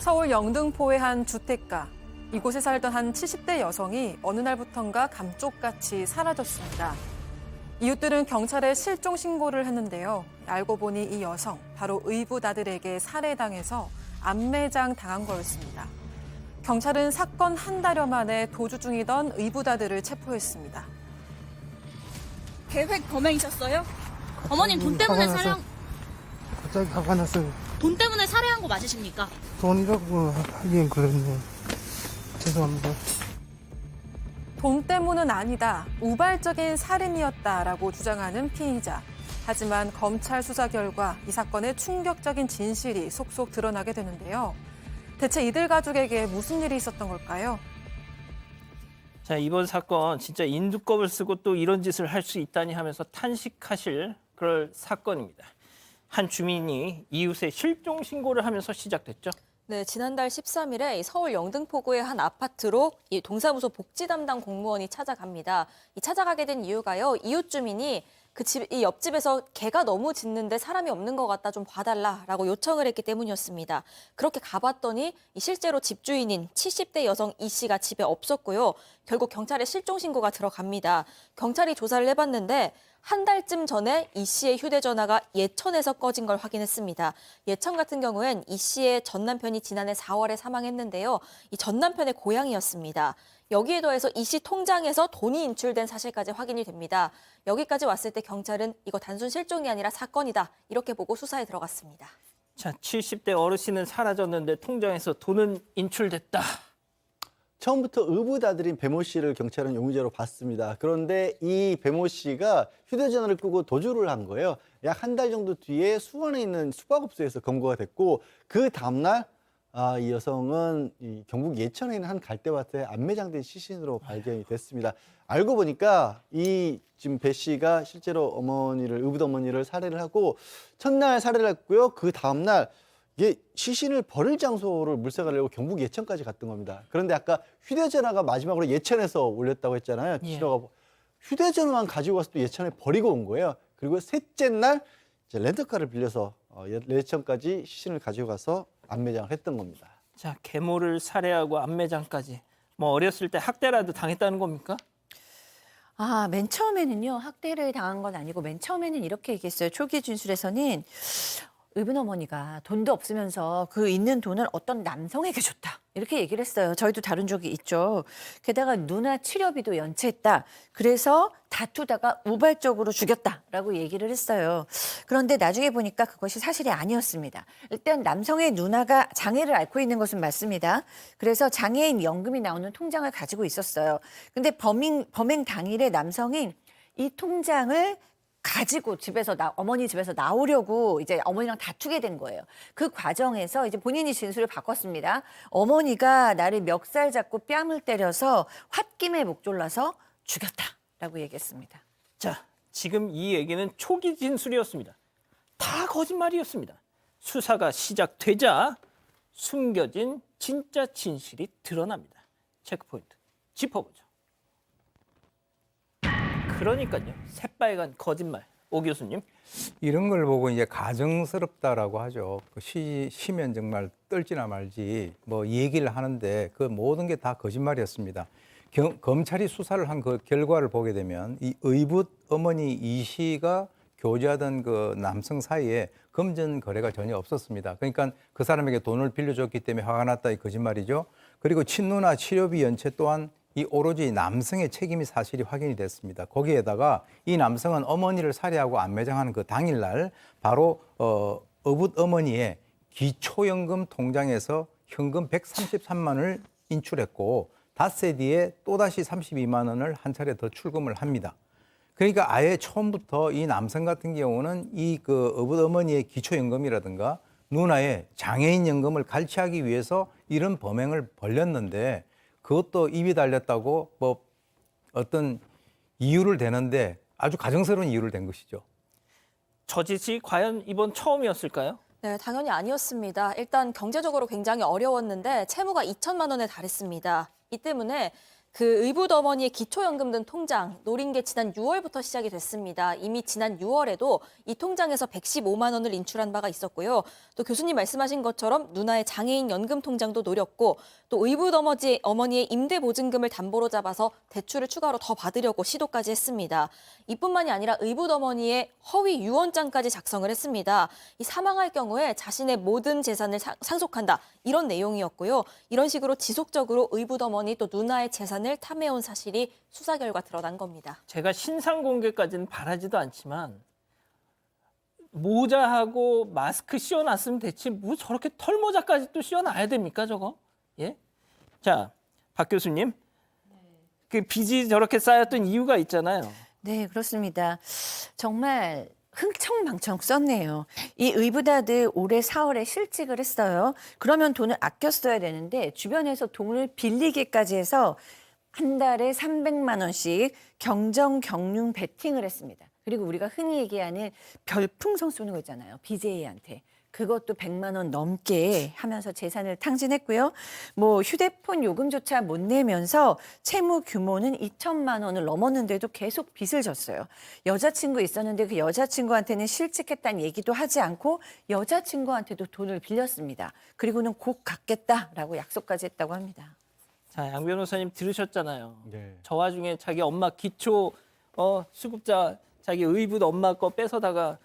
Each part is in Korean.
서울 영등포의 한 주택가. 이곳에 살던 한 70대 여성이 어느 날부턴가 감쪽같이 사라졌습니다. 이웃들은 경찰에 실종 신고를 했는데요. 알고 보니 이 여성, 바로 의붓아들에게 살해당해서 암매장 당한 거였습니다. 경찰은 사건 한 달여 만에 도주 중이던 의붓아들을 체포했습니다. 계획 범행이셨어요? 어머님 돈 때문에 갑자기 화가 났어요. 돈 때문에 살해한 거 맞으십니까? 돈이라고 하기엔 그렇네요. 죄송합니다. 돈 때문은 아니다, 우발적인 살인이었다라고 주장하는 피의자. 하지만 검찰 수사 결과 이 사건의 충격적인 진실이 속속 드러나게 되는데요. 대체 이들 가족에게 무슨 일이 있었던 걸까요? 자, 이번 사건 진짜 인두껍을 쓰고 또 이런 짓을 할 수 있다니 하면서 탄식하실 그럴 사건입니다. 한 주민이 이웃의 실종 신고를 하면서 시작됐죠. 네, 지난달 13일에 서울 영등포구의 한 아파트로 이 동사무소 복지 담당 공무원이 찾아갑니다. 이 찾아가게 된 이유가요. 이웃 주민이 이 옆집에서 개가 너무 짖는데 사람이 없는 것 같다, 좀 봐달라라고 요청을 했기 때문이었습니다. 그렇게 가봤더니 실제로 집주인인 70대 여성 이 씨가 집에 없었고요. 결국 경찰에 실종 신고가 들어갑니다. 경찰이 조사를 해봤는데 한 달쯤 전에 이 씨의 휴대전화가 예천에서 꺼진 걸 확인했습니다. 예천 같은 경우엔 이 씨의 전 남편이 지난해 4월에 사망했는데요. 이 전 남편의 고향이었습니다. 여기에 더해서 이 씨 통장에서 돈이 인출된 사실까지 확인이 됩니다. 여기까지 왔을 때 경찰은 이거 단순 실종이 아니라 사건이다, 이렇게 보고 수사에 들어갔습니다. 자, 70대 어르신은 사라졌는데 통장에서 돈은 인출됐다. 처음부터 의붓아들인 배모 씨를 경찰은 용의자로 봤습니다. 그런데 이 배모 씨가 휴대전화를 끄고 도주를 한 거예요. 약 한 달 정도 뒤에 수원에 있는 숙박업소에서 검거가 됐고, 그 다음날 이 여성은 경북 예천에 있는 한 갈대밭에 암매장된 시신으로 발견이 됐습니다. 알고 보니까 지금 배 씨가 실제로 의붓 어머니를 살해를 하고 첫날 살해를 했고요. 그 다음날 이게 시신을 버릴 장소를 물색하려고 경북 예천까지 갔던 겁니다. 그런데 아까 휴대전화가 마지막으로 예천에서 올렸다고 했잖아요. 치료가 휴대전화만 가지고 와서 또 예천에 버리고 온 거예요. 그리고 셋째 날 이제 렌터카를 빌려서 예천까지 시신을 가지고 가서 암매장을 했던 겁니다. 자, 계모를 살해하고 암매장까지. 뭐 어렸을 때 학대라도 당했다는 겁니까? 맨 처음에는요, 학대를 당한 건 아니고 맨 처음에는 이렇게 얘기했어요. 초기 진술에서는 의붓 어머니가 돈도 없으면서 그 있는 돈을 어떤 남성에게 줬다, 이렇게 얘기를 했어요. 저희도 다룬 적이 있죠. 게다가 누나 치료비도 연체했다. 그래서 다투다가 우발적으로 죽였다라고 얘기를 했어요. 그런데 나중에 보니까 그것이 사실이 아니었습니다. 일단 남성의 누나가 장애를 앓고 있는 것은 맞습니다. 그래서 장애인 연금이 나오는 통장을 가지고 있었어요. 근데 범행 당일에 남성이 이 통장을 가지고 어머니 집에서 나오려고 이제 어머니랑 다투게 된 거예요. 그 과정에서 이제 본인이 진술을 바꿨습니다. 어머니가 나를 멱살 잡고 뺨을 때려서 홧김에 목 졸라서 죽였다라고 얘기했습니다. 자, 지금 이 얘기는 초기 진술이었습니다. 다 거짓말이었습니다. 수사가 시작되자 숨겨진 진짜 진실이 드러납니다. 체크포인트 짚어보죠. 그러니까요. 새빨간 거짓말. 오 교수님. 이런 걸 보고 이제 가정스럽다라고 하죠. 시면 정말 떨지나 말지 뭐 얘기를 하는데 그 모든 게 다 거짓말이었습니다. 검찰이 수사를 한 그 결과를 보게 되면 이 의붓 어머니 이 씨가 교제하던 그 남성 사이에 금전 거래가 전혀 없었습니다. 그러니까 그 사람에게 돈을 빌려줬기 때문에 화가 났다, 이 거짓말이죠. 그리고 친누나 치료비 연체 또한 이 오로지 남성의 책임이 사실이 확인이 됐습니다. 거기에다가 이 남성은 어머니를 살해하고 암매장하는 그 당일날 바로 의붓 어머니의 기초연금 통장에서 현금 133만 원을 인출했고 닷새 뒤에 또다시 32만 원을 한 차례 더 출금을 합니다. 그러니까 아예 처음부터 이 남성 같은 경우는 의붓 어머니의 기초연금이라든가 누나의 장애인 연금을 갈취하기 위해서 이런 범행을 벌였는데, 그것도 입이 달렸다고 뭐 어떤 이유를 대는데 아주 가정스러운 이유를 댄 것이죠. 저 짓이 과연 이번 처음이었을까요? 네, 당연히 아니었습니다. 일단 경제적으로 굉장히 어려웠는데 채무가 2천만 원에 달했습니다. 이 때문에 그 의붓어머니의 기초연금 등 통장 노린 게 지난 6월부터 시작이 됐습니다. 이미 지난 6월에도 이 통장에서 115만 원을 인출한 바가 있었고요. 또 교수님 말씀하신 것처럼 누나의 장애인 연금 통장도 노렸고 또 의붓어머니의 임대보증금을 담보로 잡아서 대출을 추가로 더 받으려고 시도까지 했습니다. 이뿐만이 아니라 의붓어머니의 허위 유언장까지 작성을 했습니다. 이 사망할 경우에 자신의 모든 재산을 상속한다 이런 내용이었고요. 이런 식으로 지속적으로 의붓어머니 또 누나의 재산을 탐해온 사실이 수사 결과 드러난 겁니다. 제가 신상 공개까지는 바라지도 않지만 모자하고 마스크 씌워놨으면 됐지 뭐 저렇게 털모자까지 또 씌워놔야 됩니까 저거? 예? 자, 박 교수님, 그 빚이 저렇게 쌓였던 이유가 있잖아요. 네, 그렇습니다. 정말 흥청망청 썼네요. 이 의붓아들 올해 4월에 실직을 했어요. 그러면 돈을 아껴 써야 되는데 주변에서 돈을 빌리기까지 해서 한 달에 300만 원씩 경정경륜 베팅을 했습니다. 그리고 우리가 흔히 얘기하는 별풍선 쏘는 거 있잖아요. BJ한테. 그것도 100만 원 넘게 하면서 재산을 탕진했고요. 뭐 휴대폰 요금조차 못 내면서 채무 규모는 2천만 원을 넘었는데도 계속 빚을 졌어요. 여자친구 있었는데 그 여자친구한테는 실직했다는 얘기도 하지 않고 여자친구한테도 돈을 빌렸습니다. 그리고는 곧 갚겠다라고 약속까지 했다고 합니다. 자, 양 변호사님 들으셨잖아요. 네. 저 와중에 자기 엄마 기초 수급자 자기 의붓 엄마 거 뺏어다가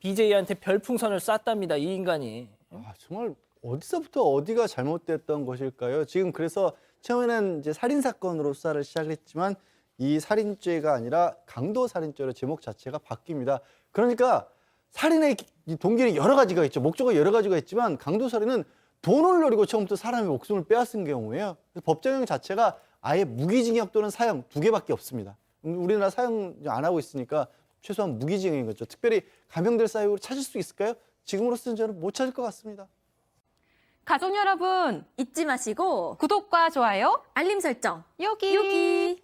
BJ한테 별풍선을 쐈답니다. 이 인간이. 아, 정말 어디서부터 어디가 잘못됐던 것일까요? 지금 그래서 처음에는 이제 살인 사건으로 수사를 시작했지만 이 살인죄가 아니라 강도 살인죄로 제목 자체가 바뀝니다. 그러니까 살인의 동기는 여러 가지가 있죠. 목적은 여러 가지가 있지만 강도 살인은 돈을 노리고 처음부터 사람의 목숨을 빼앗은 경우예요. 그래서 법정형 자체가 아예 무기징역 또는 사형 2개밖에 없습니다. 우리나라 사형 안 하고 있으니까 최소한 무기징역인 거죠. 특별히 감형될 사유를 찾을 수 있을까요? 지금으로서는 저는 못 찾을 것 같습니다. 가족 여러분 잊지 마시고 구독과 좋아요, 알림 설정 여기.